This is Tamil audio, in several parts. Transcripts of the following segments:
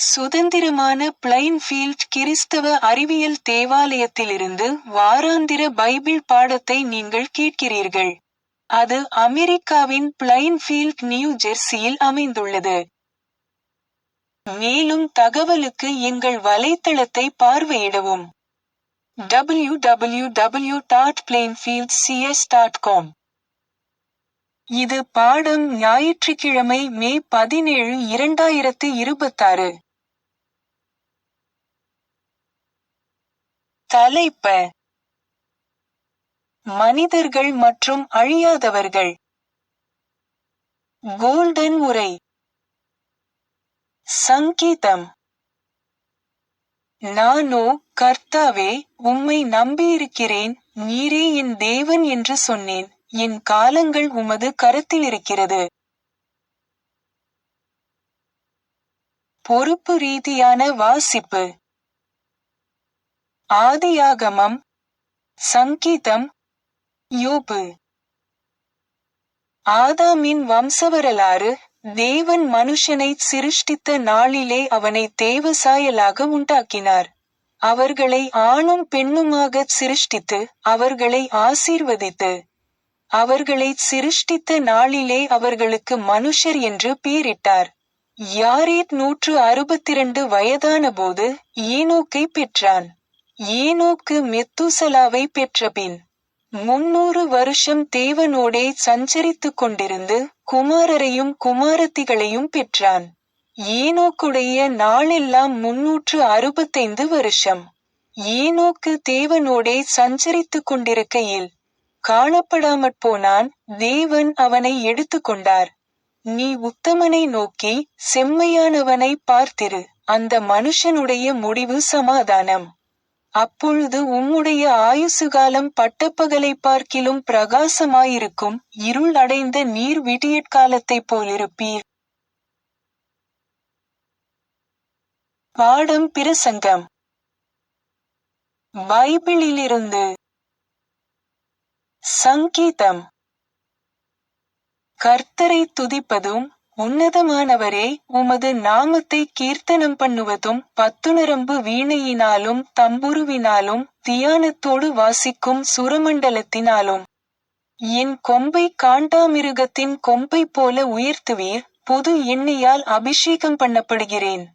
சுதந்திரமான பிளைன்ஃபீல்ட் கிறிஸ்தவ அறிவியல் தேவாலயத்திலிருந்து வாராந்திர பைபிள் பாடத்தை நீங்கள் கேட்கிறீர்கள். அது அமெரிக்காவின் பிளைன்ஃபீல்ட், நியூ ஜெர்சியில் அமைந்துள்ளது. மேலும் தகவலுக்கு எங்கள் வலைத்தளத்தை பார்வையிடவும். www.plainfieldcs.com. இது பாடம் ஞாயிற்றுக்கிழமை மே 17, 2026. தலைப்ப: மனிதர்கள் மற்றும் அழியாதவர்கள். கோல்டன் உரை. சங்கீதம். நானோ, கர்த்தாவே, உம்மை நம்பியிருக்கிறேன், நீரே என் தேவன் என்று சொன்னேன், என் காலங்கள் உமது கரத்திலிருக்கிறது. பொறுப்பு ரீதியான வாசிப்பு. ஆதியாகமம், சங்கீதம், யோபு. ஆதாமின் வம்சவரலாறு. தேவன் மனுஷனைச் சிருஷ்டித்த நாளிலே அவனை தேவசாயலாக உண்டாக்கினார். அவர்களை ஆணும் பெண்ணுமாகச் சிருஷ்டித்து, அவர்களை ஆசீர்வதித்து, அவர்களைச் சிருஷ்டித்த நாளிலே அவர்களுக்கு மனுஷர் என்று பேரிட்டார். யாரேத் 162 வயதானபோது ஏனோக்கை பெற்றான். ஏனோக்கு மெத்தூசலாவை பெற்றபின் 300 வருஷம் தேவனோடே சஞ்சரித்துக் கொண்டிருந்து குமாரரையும் குமாரத்திகளையும் பெற்றான். ஏனோக்குடைய நாளெல்லாம் 365 வருஷம். ஏனோக்கு தேவனோடே சஞ்சரித்துக் கொண்டிருக்கையில் காணப்படாமற் போனான். தேவன் அவனை எடுத்துக்கொண்டார். நீ உத்தமனை நோக்கி, செம்மையானவனை பார்த்திரு, அந்த மனுஷனுடைய முடிவு சமாதானம். அப்பொழுது உம்முடைய ஆயுசுகாலம் பட்டப்பகலைப் பார்க்கிலும் பிரகாசமாயிருக்கும், இருள் அடைந்த நீர் விடியற்காலத்தைப் போலிருப்பீர். பாடம் பிரசங்கம். பைபிளிலிருந்து. சங்கீதம். கர்த்தரை துதிப்பதும், உன்னதமானவரே, உமது நாமத்தை கீர்த்தனம் பண்ணுவதும், பத்துணரம்பு வீணையினாலும் தம்புருவினாலும் தியானத்தோடு வாசிக்கும் சுரமண்டலத்தினாலும். என் கொம்பை காண்டாமிருகத்தின் கொம்பை போல உயர்த்துவீர், புது எண்ணெயால் அபிஷேகம் பண்ணப்படுகிறேன்.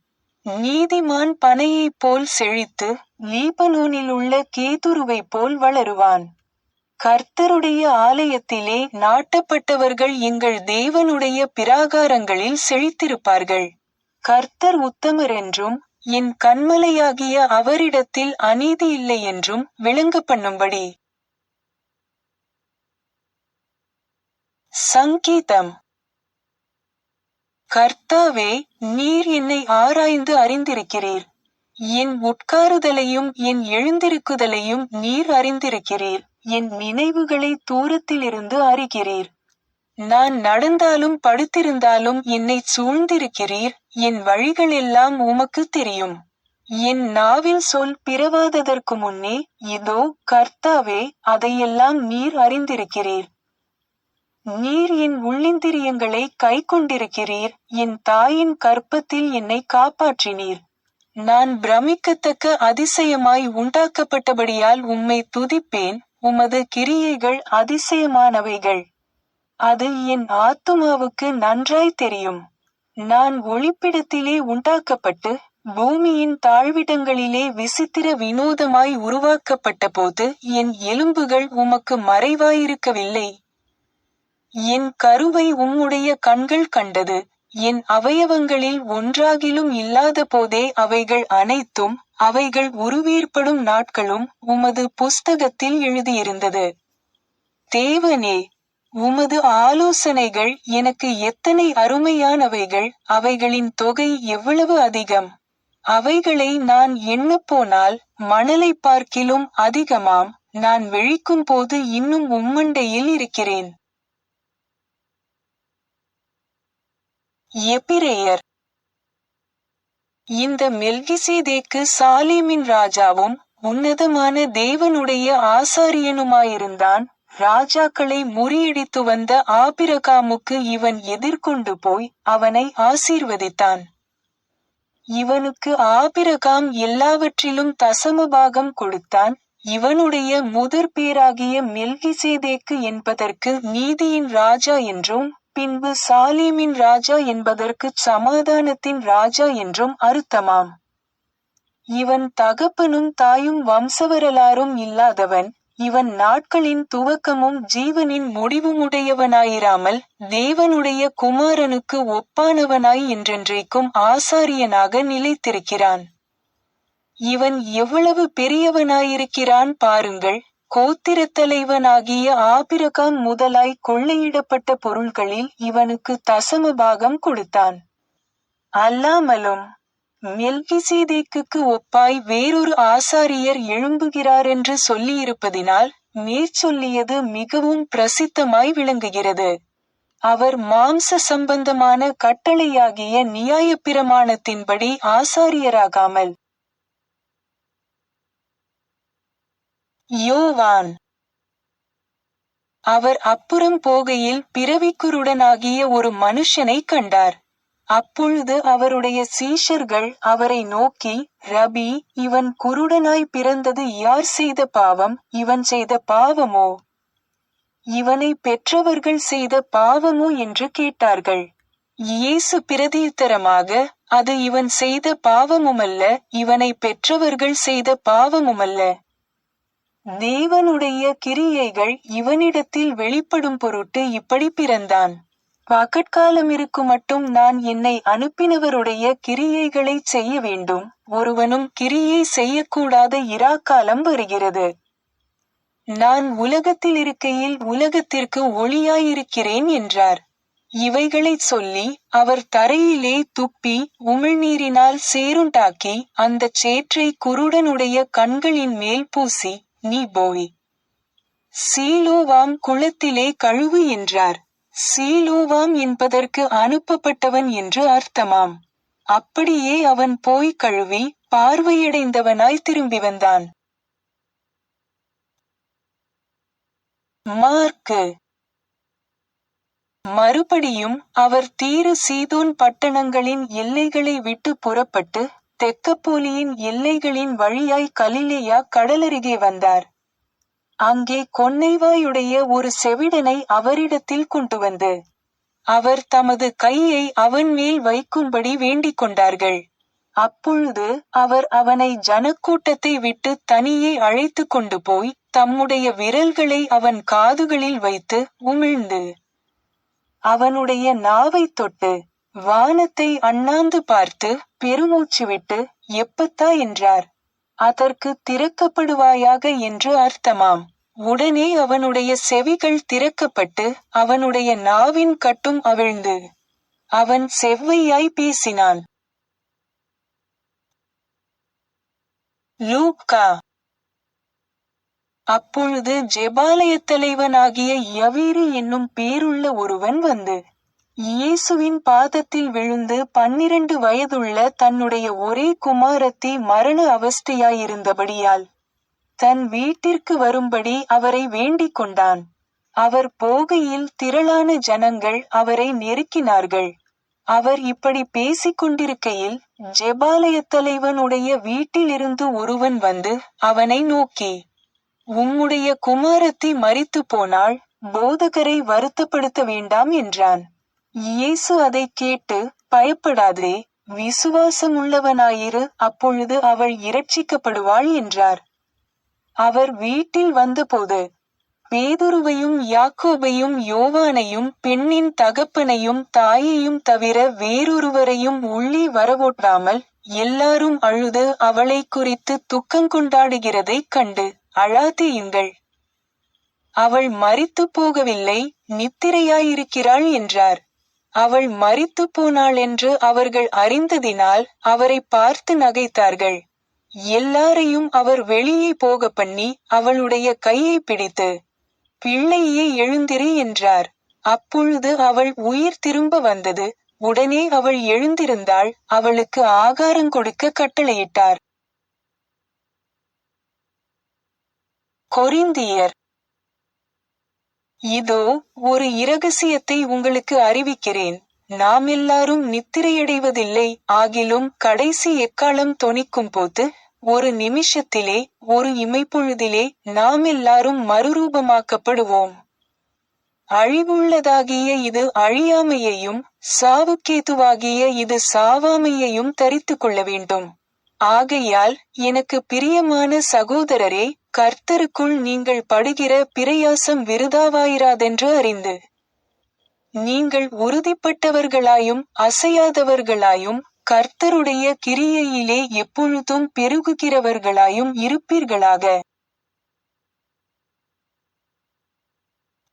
நீதிமான் பனையைப் போல் செழித்து, லீபனோனிலுள்ள கேதுருவைப் போல் வளருவான். கர்த்தருடைய ஆலயத்திலே நாட்டப்பட்டவர்கள் எங்கள் தேவனுடைய பிராகாரங்களில் செழித்திருப்பார்கள். கர்த்தர் உத்தமரென்றும், என் கன்மலையாகிய அவரிடத்தில் அநீதி இல்லை என்றும் விளங்க பண்ணும்படி. சங்கீதம். கர்த்தாவே, நீர் என்னை ஆராய்ந்து அறிந்திருக்கிறீர். என் உட்காருதலையும் என் எழுந்திருக்குதலையும் நீர் அறிந்திருக்கிறீர். என் நினைவுகளை தூரத்திலிருந்து அறிகிறீர். நான் நடந்தாலும் படுத்திருந்தாலும் என்னைச் சூழ்ந்திருக்கிறீர். என் வழிகளெல்லாம் உமக்கு தெரியும். என் நாவில் சொல் பிறவாததற்கு முன்னே, இதோ, கர்த்தாவே, அதையெல்லாம் நீர் அறிந்திருக்கிறீர். நீர் என் உள்ளிந்திரியங்களை கைக்கொண்டிருக்கிறீர். என் தாயின் கர்ப்பத்தில் என்னை காப்பாற்றினீர். நான் பிரமிக்கத்தக்க அதிசயமாய் உண்டாக்கப்பட்டபடியால் உம்மை துதிப்பேன். உமது கிரியைகள் அதிசயமானவைகள். அது என் ஆத்துமாவுக்கு நன்றாய் தெரியும். நான் ஒளிப்பிடத்திலே உண்டாக்கப்பட்டு, பூமியின் தாழ்விடங்களிலே விசித்திர வினோதமாய் உருவாக்கப்பட்ட போது என் எலும்புகள் உமக்கு மறைவாயிருக்கவில்லை. என் கருவை உம்முடைய கண்கள் கண்டது. என் அவயவங்களில் ஒன்றாகிலும் இல்லாத போதே அவைகள் அனைத்தும், அவைகள் உருவேற்படும் நாட்களும் உமது புஸ்தகத்தில் எழுதியிருந்தது. தேவனே, உமது ஆலோசனைகள் எனக்கு எத்தனை அருமையானவைகள், அவைகளின் தொகை எவ்வளவு அதிகம். அவைகளை நான் எண்ணப்போனால் மணலைப் பார்க்கிலும் அதிகமாம். நான் விழிக்கும் போது இன்னும் உம்மண்டையில் இருக்கிறேன். எபிரெயர். இந்த மெல்கிசேதேக்கு சாலேமின் ராஜாவும் உன்னதமான தேவனுடைய ஆசாரியனுமாயிருந்தான். ராஜாக்களை முறியடித்து வந்த ஆபிரகாமுக்கு இவன் எதிர்கொண்டு போய் அவனை ஆசீர்வதித்தான். இவனுக்கு ஆபிரகாம் எல்லாவற்றிலும் தசமபாகம் கொடுத்தான். இவனுடைய முதற் பேராகிய மெல்கிசேதேக்கு என்பதற்கு நீதியின் ராஜா என்றும், பின்பு சாலேமின் ராஜா என்பதற்குச் சமாதானத்தின் ராஜா என்றும் அர்த்தமாம். இவன் தகப்பனும் தாயும் வம்சவரலாறும் இல்லாதவன். இவன் நாட்களின் துவக்கமும் ஜீவனின் முடிவுமுடையவனாயிராமல் தேவனுடைய குமாரனுக்கு ஒப்பானவனாய் என்றென்றைக்கும் ஆசாரியனாக நிலைத்திருக்கிறான். இவன் எவ்வளவு பெரியவனாயிருக்கிறான் பாருங்கள். கோத்திரத்தலைவனாகிய ஆபிரகாம் முதலாய் கொள்ளையிடப்பட்ட பொருள்களில் இவனுக்கு தசமபாகம் கொடுத்தான். அல்லாமலும் மெல்கிசேதேக்குக்கு ஒப்பாய் வேறொரு ஆசாரியர் எழும்புகிறாரென்று சொல்லியிருப்பதினால் மேற்சொல்லியது மிகவும் பிரசித்தமாய் விளங்குகிறது. அவர் மாம்ச சம்பந்தமான கட்டளையாகிய நியாயப்பிரமாணத்தின்படி ஆசாரியராகாமல் யோவான். அவர் அப்புறம் போகையில் பிறவிக்குருடனாகிய ஒரு மனுஷனைக் கண்டார். அப்பொழுது அவருடைய சீஷர்கள் அவரை நோக்கி, ரபி, இவன் குருடனாய் பிறந்தது யார் செய்த பாவம்? இவன் செய்த பாவமோ, இவனை பெற்றவர்கள் செய்த பாவமோ என்று கேட்டார்கள். இயேசு பிரதியுத்தரமாக, அது இவன் செய்த பாவமுமல்ல, இவனை பெற்றவர்கள் செய்த பாவமுமல்ல. தேவனுடைய கிரியைகள் இவனிடத்தில் வெளிப்படும் பொருட்டு இப்படி பிறந்தான். பகற்காலம் இருக்குமட்டும் நான் என்னை அனுப்பினவருடைய கிரியைகளைச் செய்ய வேண்டும். ஒருவனும் கிரியை செய்யக்கூடாத இராக்காலம் வருகிறது. நான் உலகத்தில் இருக்கையில் உலகத்திற்கு ஒளியாயிருக்கிறேன் என்றார். இவைகளைச் சொல்லி அவர் தரையிலே துப்பி உமிழ்நீரினால் சேறுண்டாக்கி அந்தச் சேற்றை குருடனுடைய கண்களின் மேல் பூசி, நீ போய் சீலோவாம் குளத்திலே கழுவு என்றார். சீலோவாம் என்பதற்கு அனுப்பப்பட்டவன் என்று அர்த்தமாம். அப்படியே அவன் போய் கழுவி பார்வையடைந்தவனாய் திரும்பி வந்தான். மார்க்கு. மறுபடியும் அவர் தீரு சீதோன் பட்டணங்களின் எல்லைகளை விட்டு புறப்பட்டு தெக்கப்போலியின் எல்லைகளின் வழியாய் கலிலேயா கடலருகே வந்தார். அங்கே கொன்னைவாயுடைய ஒரு செவிடனை அவரிடத்தில் கொண்டு வந்து அவர் தமது கையை அவன் மேல் வைக்கும்படி வேண்டிக் கொண்டார்கள். அப்பொழுது அவர் அவனை ஜனக்கூட்டத்தை விட்டு தனியே அழைத்து கொண்டு போய் தம்முடைய விரல்களை அவன் காதுகளில் வைத்து உமிழ்ந்து அவனுடைய நாவைத் தொட்டு வானத்தை அண்ணாந்து பார்த்து பெருமூச்சு விட்டு எப்பத்தா என்றார். அதற்கு திறக்கப்படுவாயாக என்று அர்த்தமாம். உடனே அவனுடைய செவிகள் திறக்கப்பட்டு அவனுடைய நாவின் கட்டும் அவிழ்ந்து அவன் செவ்வையாய் பேசினான். லூக்கா. அப்பொழுது ஜெபாலயத் தலைவனாகிய யவீரு என்னும் பேருள்ள ஒருவன் வந்து இயேசுவின் பாதத்தில் விழுந்து 12 வயதுள்ள தன்னுடைய ஒரே குமாரத்தி மரண அவஸ்தையாயிருந்தபடியால் தன் வீட்டிற்கு வரும்படி அவரை வேண்டிக் கொண்டான். அவர் போகையில் திரளான ஜனங்கள் அவரை நெருக்கினார்கள். அவர் இப்படி பேசிக் கொண்டிருக்கையில் ஜெபாலயத் தலைவனுடைய வீட்டிலிருந்து ஒருவன் வந்து அவனை நோக்கி, உம்முடைய குமாரத்தி மரித்து போனாள், போதகரை வருத்தப்படுத்த வேண்டாம் என்றான். இயேசு அதைக் கேட்டு, பயப்படாதே, விசுவாசமுள்ளவனாயிரு, அப்பொழுது அவள் இரட்சிக்கப்படுவாள் என்றார். அவர் வீட்டில் வந்தபோது பேதுருவையும் யாக்கோபையும் யோவானையும் பெண்ணின் தகப்பனையும் தாயையும் தவிர வேறொருவரையும் உள்ளே வரவொட்டாமல் எல்லாரும் அழுது அவளை குறித்து துக்கங்கொண்டாடுகிறதைக் கண்டு, அழாதேயுங்கள், அவள் மரித்து போகவில்லை, நித்திரையாயிருக்கிறாள் என்றார். அவள் மரித்து போனாளென்று அவர்கள் அறிந்ததினால் அவரை பார்த்து நகைத்தார்கள். எல்லாரையும் அவர் வெளியே போக பண்ணி அவளுடைய கையை பிடித்து, பிள்ளையே எழுந்திரு என்றார். அப்பொழுது அவள் உயிர் திரும்ப வந்தது. உடனே அவள் எழுந்திருந்தாள். அவளுக்கு ஆகாரங்கொடுக்க கட்டளையிட்டார். கொரிந்தியர். இதோ ஒரு இரகசியத்தை உங்களுக்கு அறிவிக்கிறேன். நாம் எல்லாரும் நித்திரையடைவதில்லை, ஆகிலும் கடைசி எக்காளம் தொனிக்கும் போது, ஒரு நிமிஷத்திலே, ஒரு இமைப்பொழுதிலே, நாம் எல்லாரும் மறுரூபமாக்கப்படுவோம். அழிவுள்ளதாகிய இது அழியாமையையும், சாவுக்கேதுவாகிய இது சாவாமையையும் தரித்து கொள்ள வேண்டும். ஆகையால், எனக்கு பிரியமான சகோதரரே, கர்த்தருக்குள் நீங்கள் படுகிற பிரயாசம் விருதாவாயிராதென்று அறிந்து, நீங்கள் உறுதிப்பட்டவர்களாயும் அசையாதவர்களாயும் கர்த்தருடைய கிரியையிலே எப்பொழுதும் பெருகுகிறவர்களாயும் இருப்பீர்களாக.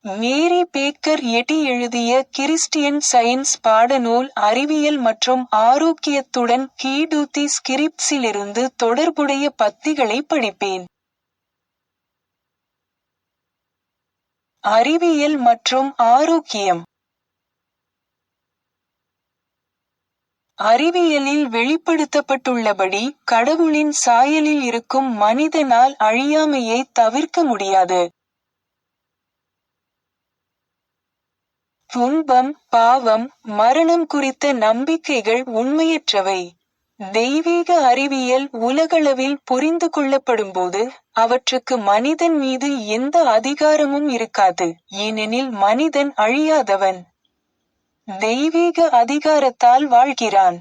மேரி பேக்கர் எட்டி எழுதிய கிறிஸ்டியன் சயின்ஸ் பாடநூல் அறிவியல் மற்றும் ஆரோக்கியத்துடன் கீடூத்தி ஸ்கிரிப்ட்ஸிலிருந்து தொடர்புடைய பத்திகளை படிப்பேன். அறிவியல் மற்றும் ஆரோக்கியம். அறிவியலில் வெளிப்படுத்தப்பட்டுள்ளபடி கடவுளின் சாயலில் இருக்கும் மனிதனால் அழியாமையை தவிர்க்க முடியாது. துன்பம், பாவம், மரணம் குறித்த நம்பிக்கைகள் உண்மையற்றவை. தெய்வீக அறிவியல் உலகளவில் புரிந்து கொள்ளப்படும்போது, அவற்றுக்கு மனிதன் மீது எந்த அதிகாரமும் இருக்காது, ஏனெனில் மனிதன் அழியாதவன். தெய்வீக அதிகாரத்தால் வாழ்கிறான்.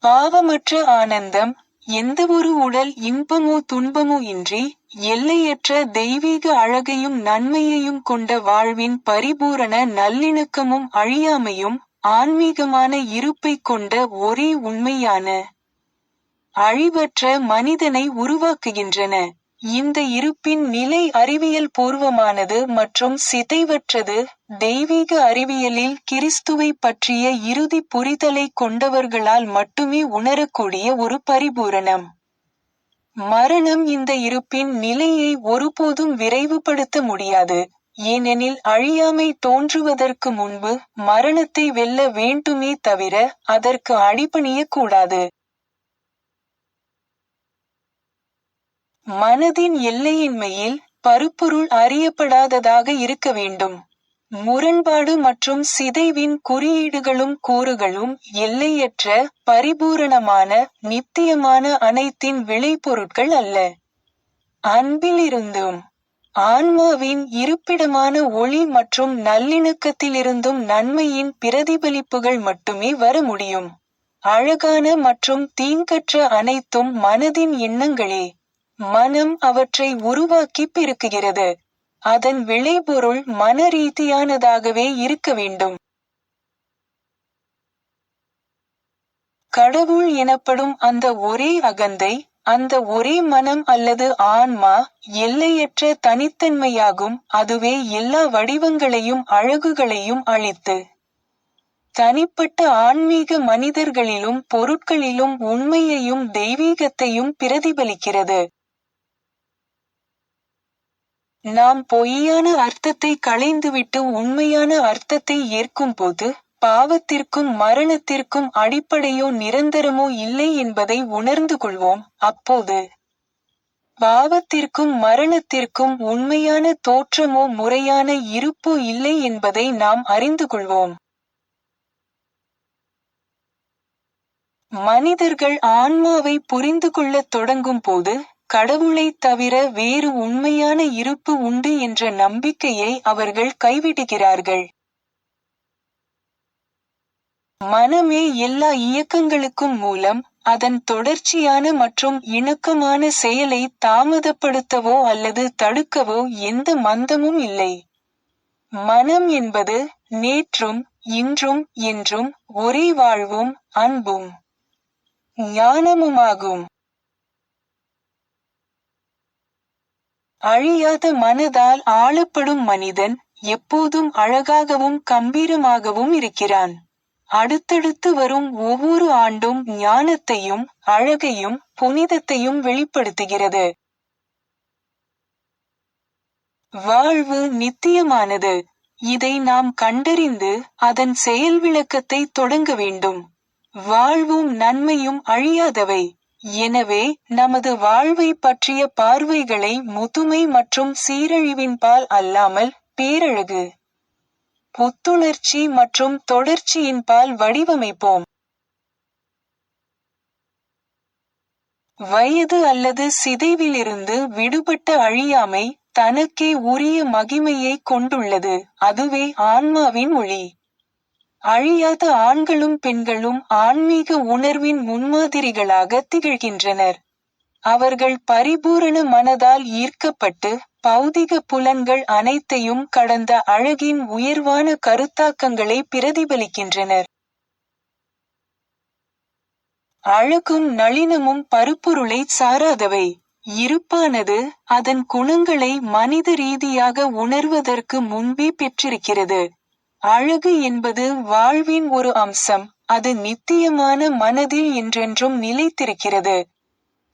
பாவமற்ற ஆனந்தம், எந்தவொரு உடல் இன்பமோ துன்பமோ இன்றி, எல்லையற்ற தெய்வீக அழகையும் நன்மையையும் கொண்ட வாழ்வின் பரிபூரண நல்லிணக்கமும் அழியாமையும், ஆன்மீகமான இருப்பைக் கொண்ட ஒரே உண்மையான, அழிவற்ற மனிதனை உருவாக்குகின்றன. இந்த இருப்பின் நிலை அறிவியல் பூர்வமானது மற்றும் சிதைவற்றது. தெய்வீக அறிவியலில் கிறிஸ்துவை பற்றிய இறுதி புரிதலை கொண்டவர்களால் மட்டுமே உணரக்கூடிய ஒரு பரிபூரணம். மரணம் இந்த இருப்பின் நிலையை ஒருபோதும் விரைவுபடுத்த முடியாது, ஏனெனில் அழியாமை தோன்றுவதற்கு முன்பு மரணத்தை வெல்ல வேண்டுமே தவிர அதற்கு அடிபணியக்கூடாது. மனதின் எல்லையின்மையில் பருப்பொருள் அறியப்படாததாக இருக்க வேண்டும். முரண்பாடு மற்றும் சிதைவின் குறியீடுகளும் கூறுகளும் எல்லையற்ற, பரிபூரணமான, நித்தியமான அனைத்தின் விளைபொருட்கள் அல்ல. அன்பிலிருந்தும் ஆன்மாவின் இருப்பிடமான ஒளி மற்றும் நல்லிணக்கத்திலிருந்தும் நன்மையின் பிரதிபலிப்புகள் மட்டுமே வர முடியும். அழகான மற்றும் தீங்கற்ற அனைத்தும் மனதின் எண்ணங்களே. மனம் அவற்றை உருவாக்கி பெருக்குகிறது. அதன் விளைபொருள் மன ரீதியானதாகவே இருக்க வேண்டும். கடவுள் எனப்படும் அந்த ஒரே அகந்தை, அந்த ஒரே மனம் அல்லது ஆன்மா, எல்லையற்ற தனித்தன்மையாகும். அதுவே எல்லா வடிவங்களையும் அழகுகளையும் அழித்து, தனிப்பட்ட ஆன்மீக மனிதர்களிலும் பொருட்களிலும் உண்மையையும் தெய்வீகத்தையும் பிரதிபலிக்கிறது. நாம் பொய்யான அர்த்தத்தை களைந்துவிட்டு உண்மையான அர்த்தத்தை ஏற்கும்போது, பாவத்திற்கும் மரணத்திற்கும் அடிப்படையோ நிரந்தரமோ இல்லை என்பதை உணர்ந்து கொள்வோம். அப்போது பாவத்திற்கும் மரணத்திற்கும் உண்மையான தோற்றமோ முறையான இருப்போ இல்லை என்பதை நாம் அறிந்து கொள்வோம். மனிதர்கள் ஆன்மாவை புரிந்து கொள்ளத் தொடங்கும் போது, கடவுளைத் தவிர வேறு உண்மையான இருப்பு உண்டு என்ற நம்பிக்கையை அவர்கள் கைவிடுகிறார்கள். மனமே எல்லா இயக்கங்களுக்கும் மூலம். அதன் தொடர்ச்சியான மற்றும் இணக்கமான செயலை தாமதப்படுத்தவோ அல்லது தடுக்கவோ எந்த மந்தமும் இல்லை. மனம் என்பது நேற்றும், இன்றும், என்றும் ஒரே வாழ்வும், அன்பும், ஞானமுமாகும். அழியாத மனதால் ஆளப்படும் மனிதன் எப்போதும் அழகாகவும் கம்பீரமாகவும் இருக்கிறான். அடுத்தடுத்து வரும் ஒவ்வொரு ஆண்டும் ஞானத்தையும் அழகையும் புனிதத்தையும் வெளிப்படுத்துகிறது. வாழ்வு நித்தியமானது. இதை நாம் கண்டறிந்து அதன் செயல் விளக்கத்தை தொடங்க வேண்டும். வாழ்வும் நன்மையும் அழியாதவை. எனவே நமது வாழ்வை பற்றிய பார்வைகளை முதுமை மற்றும் சீரழிவின்பால் அல்லாமல் பேரழகு, புத்துணர்ச்சி மற்றும் தொடர்ச்சியின்பால் வடிவமைப்போம். வயது அல்லது சிதைவிலிருந்து விடுபட்ட அழியாமை தனக்கே உரிய மகிமையை கொண்டுள்ளது. அதுவே ஆன்மாவின் ஒளி. அழியாத ஆண்களும் பெண்களும் ஆன்மீக உணர்வின் முன்மாதிரிகளாக திகழ்கின்றனர். அவர்கள் பரிபூரண மனதால் ஈர்க்கப்பட்டு பௌதிக புலன்கள் அனைத்தையும் கடந்த அழகின் உயர்வான கருத்தாக்கங்களை பிரதிபலிக்கின்றனர். அழகும் நளினமும் பருப்பொருளை சாராதவை. இருப்பானது அதன் குணங்களை மனித ரீதியாக உணர்வதற்கு முன்பே பெற்றிருக்கிறது. அழகு என்பது வாழ்வின் ஒரு அம்சம். அது நித்தியமான மனதில் என்றென்றும் நிலைத்திருக்கிறது.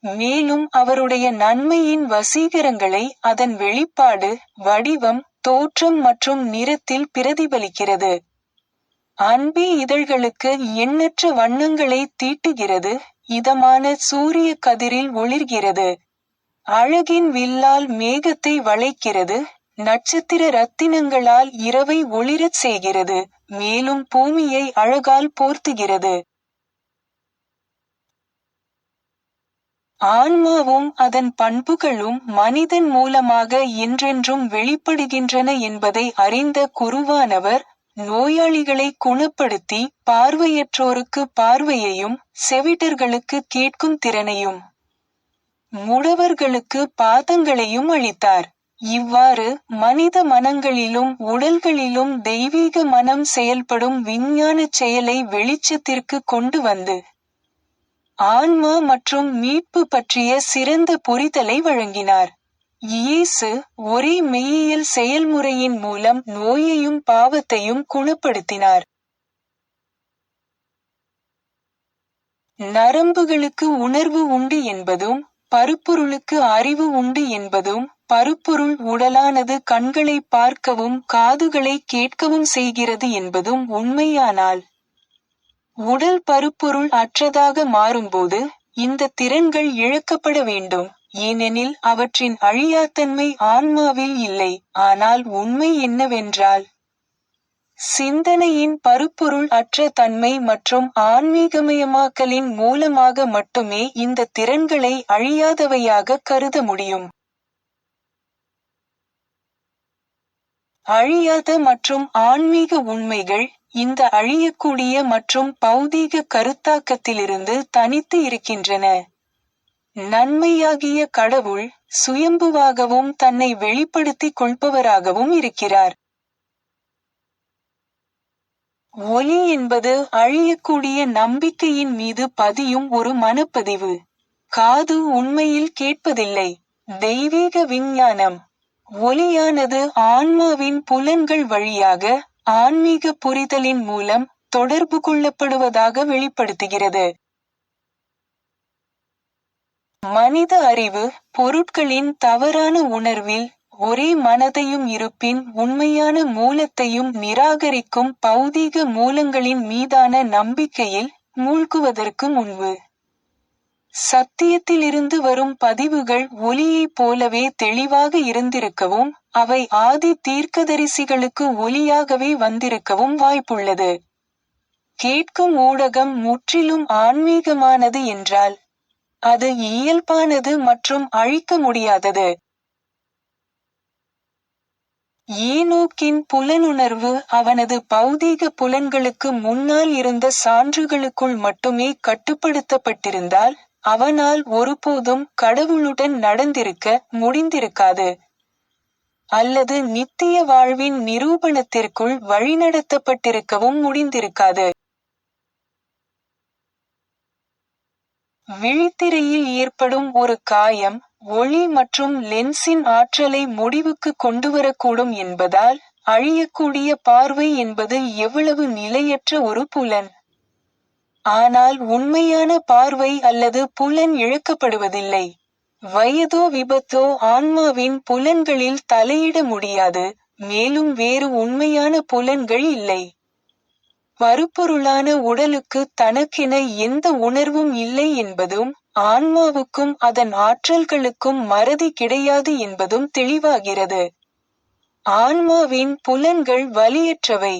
மேலும் அவருடைய நன்மையின் வசீகரங்களை அதன் வெளிப்பாடு, வடிவம், தோற்றம் மற்றும் நிறத்தில் பிரதிபலிக்கிறது. அன்பே இதழ்களுக்கு எண்ணற்ற வண்ணங்களை தீட்டுகிறது. இதமான சூரிய கதிரில் ஒளிர்கிறது. அழகின் வில்லால் மேகத்தை வளைக்கிறது. நட்சத்திர ரத்தினங்களால் இரவை ஒளிரச் செய்கிறது. மேலும் பூமியை அழகால் போர்த்துகிறது. ஆன்மாவும் அதன் பண்புகளும் மனிதன் மூலமாக என்றென்றும் வெளிப்படுகின்றன என்பதை அறிந்த குருவானவர், நோயாளிகளை குணப்படுத்தி பார்வையற்றோருக்கு பார்வையையும் செவிடர்களுக்கு கேட்கும் திறனையும் முடவர்களுக்கு பாதங்களையும் அளித்தார். இவ்வாறு மனித மனங்களிலும் உடல்களிலும் தெய்வீக மனம் செயல்படும் விஞ்ஞானச் செயலை வெளிச்சத்திற்கு கொண்டு வந்து ஆன்மா மற்றும் மீட்பு பற்றிய சிறந்த புரிதலை வழங்கினார். இயேசு ஒரே மெய்யியல் செயல்முறையின் மூலம் நோயையும் பாவத்தையும் குணப்படுத்தினார். நரம்புகளுக்கு உணர்வு உண்டு என்பதும் பருப்பொருளுக்கு அறிவு உண்டு என்பதும், பருப்பொருள் உடலானது கண்களை பார்க்கவும் காதுகளை கேட்கவும் செய்கிறது என்பதும் உண்மையானால், உடல் பருப்பொருள் அற்றதாக மாறும்போது இந்த திறன்கள் இழக்கப்பட வேண்டும். ஏனெனில் அவற்றின் அழியாத்தன்மை ஆன்மாவில் இல்லை. ஆனால் உண்மை என்னவென்றால், சிந்தனையின் பருப்பொருள் அற்ற தன்மை மற்றும் ஆன்மீகமயமாக்கலின் மூலமாக மட்டுமே இந்த திறன்களை அழியாதவையாக கருத முடியும். அழியாத மற்றும் ஆன்மீக உண்மைகள் இந்த அழியக்கூடிய மற்றும் பௌதீக கருத்தாக்கத்திலிருந்து தனித்து இருக்கின்றன. நன்மையாகிய கடவுள் சுயம்புவாகவும் தன்னை வெளிப்படுத்திக் கொள்பவராகவும் இருக்கிறார். ஒலி என்பது அழியக்கூடிய நம்பிக்கையின் மீது பதியும் ஒரு மனப்பதிவு. காது உண்மையில் கேட்பதில்லை. தெய்வீக விஞ்ஞானம். ஒலியானது ஆன்மாவின் புலன்கள் வழியாக ஆன்மீக புரிதலின் மூலம் தொடர்பு கொள்ளப்படுவதாக வெளிப்படுத்துகிறது. மனித அறிவு பொருட்களின் தவறான உணர்வில் ஒரே மனதையும் இருப்பின் உண்மையான மூலத்தையும் நிராகரிக்கும் பௌதீக மூலங்களின் மீதான நம்பிக்கையில் மூழ்குவதற்கு முன்பு, சத்தியத்திலிருந்து வரும் பதிவுகள் ஒலியைப் போலவே தெளிவாக இருந்திருக்கவும், அவை ஆதி தீர்க்கதரிசிகளுக்கு ஒலியாகவே வந்திருக்கவும் வாய்ப்புள்ளது. கேட்கும் ஊடகம் முற்றிலும் ஆன்மீகமானது என்றால், அது இயல்பானது மற்றும் அழிக்க முடியாதது. ஏனோக்கின் புலனுணர்வு அவனது பௌதீக புலன்களுக்கு முன்னால் இருந்த சான்றுகளுக்குள் மட்டுமே கட்டுப்படுத்தப்பட்டிருந்தால், அவனால் ஒருபோதும் கடவுளுடன் நடந்திருக்க முடிந்திருக்காது, அல்லது நித்திய வாழ்வின் நிரூபணத்திற்குள் வழிநடத்தப்பட்டிருக்கவும் முடிந்திருக்காது. விழித்திரையில் ஏற்படும் ஒரு காயம் ஒளி மற்றும் லென்ஸின் ஆற்றலை முடிவுக்கு கொண்டுவரக்கூடும் என்பதால், அழியக்கூடிய பார்வை என்பது எவ்வளவு நிலையற்ற ஒரு புலன். ஆனால் உண்மையான பார்வை அல்லது புலன் இழக்கப்படுவதில்லை. வயதோ விபத்தோ ஆன்மாவின் புலன்களில் தலையிட முடியாது, மேலும் வேறு உண்மையான புலன்கள் இல்லை. பருப்பொருளான உடலுக்கு தனக்கென எந்த உணர்வும் இல்லை என்பதும், ஆன்மாவுக்கும் அதன் ஆற்றல்களுக்கும் மறதி கிடையாது என்பதும் தெளிவாகிறது. ஆன்மாவின் புலன்கள் வலியற்றவை,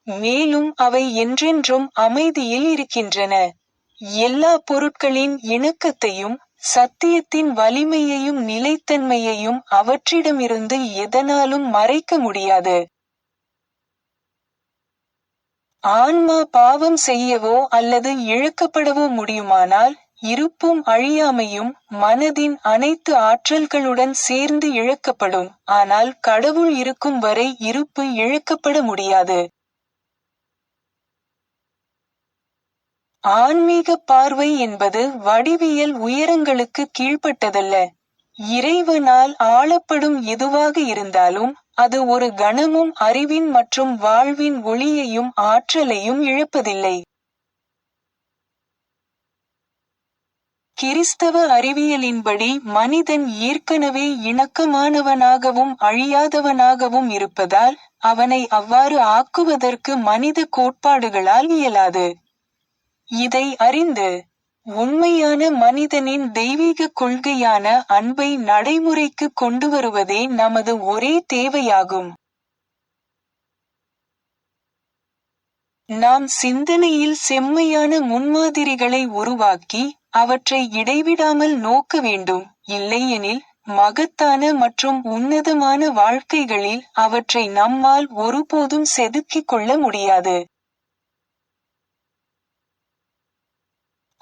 மேலும் அவை என்றென்றும் அமைதியில் இருக்கின்றன. எல்லா பொருட்களின் இணக்கத்தையும் சத்தியத்தின் வலிமையையும் நிலைத்தன்மையையும் அவற்றிடமிருந்து எதனாலும் மறைக்க முடியாது. ஆன்மா பாவம் செய்யவோ அல்லது இழக்கப்படவோ முடியுமானால், இருப்பும் அழியாமையும் மனதின் அனைத்து ஆற்றல்களுடன் சேர்ந்து இழக்கப்படும். ஆனால் கடவுள் இருக்கும் வரை இருப்பு இழக்கப்பட முடியாது. ஆன்மீக பார்வை என்பது வடிவியல் உயரங்களுக்கு கீழ்ப்பட்டதல்ல. இறைவனால் ஆளப்படும் எதுவாக இருந்தாலும் அது ஒரு கணமும் அறிவின் மற்றும் வாழ்வின் ஒளியையும் ஆற்றலையும் இழப்பதில்லை. கிறிஸ்தவ அறிவியலின்படி மனிதன் ஏற்கனவே இணக்கமானவனாகவும் அழியாதவனாகவும் இருப்பதால் அவனை அவ்வாறு ஆக்குவதற்கு மனித கோட்பாடுகளால் இயலாது. இதை அறிந்து உண்மையான மனிதனின் தெய்வீக கொள்கையான அன்பை நடைமுறைக்கு கொண்டுவருவதே நமது ஒரே தேவையாகும். நாம் சிந்தனையில் செம்மையான முன்மாதிரிகளை உருவாக்கி அவற்றை இடைவிடாமல் நோக்க வேண்டும். இல்லையெனில் மகத்தான மற்றும் உன்னதமான வாழ்க்கைகளில் அவற்றை நம்மால் ஒருபோதும் செதுக்கிக் கொள்ள முடியாது.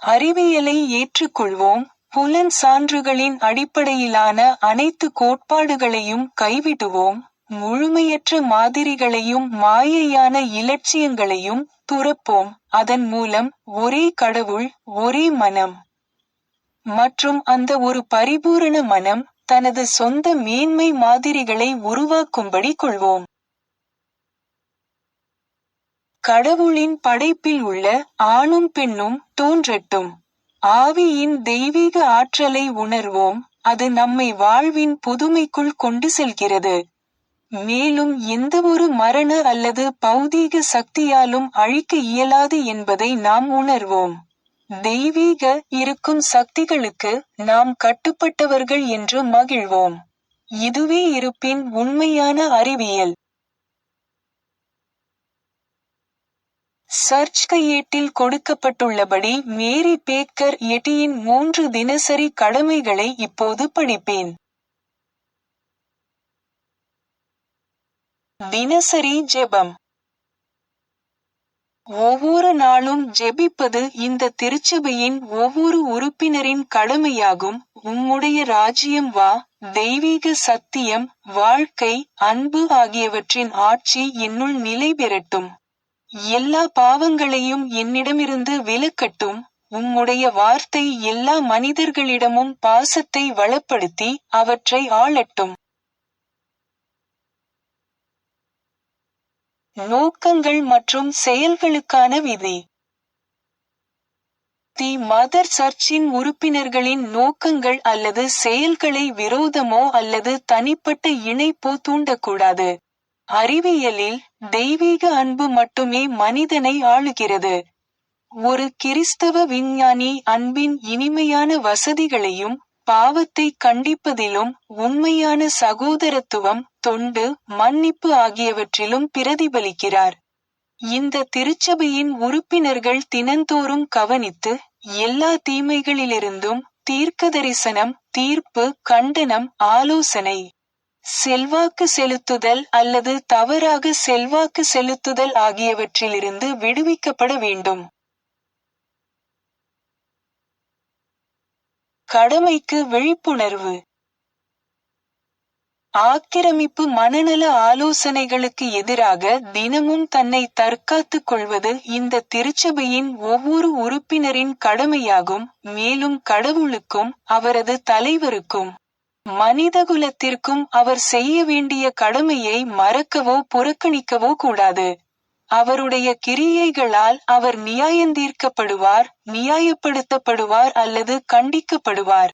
அறிவியலை ஏற்றுக்கொள்வோம், புலன் சான்றுகளின் அடிப்படையிலான அனைத்து கோட்பாடுகளையும் கைவிடுவோம், முழுமையற்ற மாதிரிகளையும் மாயையான இலட்சியங்களையும் துறப்போம். அதன் மூலம் ஒரே கடவுள், ஒரே மனம் மற்றும் அந்த ஒரு பரிபூரண மனம் தனது சொந்த மேன்மை மாதிரிகளை உருவாக்கும்படி கொள்வோம். கடவுளின் படைப்பில் உள்ள ஆணும் பெண்ணும் தோன்றட்டும். ஆவியின் தெய்வீக ஆற்றலை உணர்வோம், அது நம்மை வாழ்வின் புதுமைக்குள் கொண்டு செல்கிறது. மேலும் எந்தவொரு மரண அல்லது பௌதீக சக்தியாலும் அழிக்க இயலாது என்பதை நாம் உணர்வோம். தெய்வீக இருக்கும் சக்திகளுக்கு நாம் கட்டுப்பட்டவர்கள் என்று மகிழ்வோம். இதுவே இருப்பின் உண்மையான அறிவியல். சர்ச் கையேட்டில் கொடுக்கப்பட்டுள்ளபடி மேரி பேக்கர் எட்டியின் 3 தினசரி கடமைகளை இப்போது படிப்பேன். தினசரி ஜெபம். ஒவ்வொரு நாளும் ஜெபிப்பது இந்த திருச்சபையின் ஒவ்வொரு உறுப்பினரின் கடமையாகும். உம்முடைய ராஜ்யம் வா, தெய்வீக சத்தியம், வாழ்க்கை, அன்பு ஆகியவற்றின் ஆட்சி என்னுள் நிலை பெறட்டும். எல்லா பாவங்களையும் என்னிடமிருந்து விலக்கட்டும். உம்முடைய வார்த்தை எல்லா மனிதர்களிடமும் பாசத்தை வளப்படுத்தி அவற்றை ஆளட்டும். நோக்கங்கள் மற்றும் செயல்களுக்கான விதி. தி மதர் சர்ச்சின் உறுப்பினர்களின் நோக்கங்கள் அல்லது செயல்களை விரோதமோ அல்லது தனிப்பட்ட இணைப்போ தூண்டக்கூடாது. அறிவியலில் தெய்வீக அன்பு மட்டுமே மனிதனை ஆளுகிறது. ஒரு கிறிஸ்தவ விஞ்ஞானி அன்பின் இனிமையான வசதிகளையும் பாவத்தை கண்டிப்பதிலும் உண்மையான சகோதரத்துவம், தொண்டு, மன்னிப்பு ஆகியவற்றிலும் பிரதிபலிக்கிறார். இந்த திருச்சபையின் உறுப்பினர்கள் தினந்தோறும் கவனித்து எல்லா தீமைகளிலிருந்தும் தீர்க்கதரிசனம், தீர்ப்பு, கண்டனம், ஆலோசனை, செல்வாக்கு செலுத்துதல் அல்லது தவறாக செல்வாக்கு செலுத்துதல் ஆகியவற்றிலிருந்து விடுவிக்கப்பட வேண்டும். கடமைக்கு விழிப்புணர்வு. ஆக்கிரமிப்பு மனநல ஆலோசனைகளுக்கு எதிராக தினமும் தன்னை தற்காத்துக் கொள்வது இந்த திருச்சபையின் ஒவ்வொரு உறுப்பினரின் கடமையாகும். மேலும் கடவுளுக்கும் அவரது தலைவருக்கும் மனிதகுலத்திற்கும் அவர் செய்ய வேண்டிய கடமையை மறக்கவோ புறக்கணிக்கவோ கூடாது. அவருடைய கிரியைகளால் அவர் நியாயந்தீர்க்கப்படுவார், நியாயப்படுத்தப்படுவார் அல்லது கண்டிக்கப்படுவார்.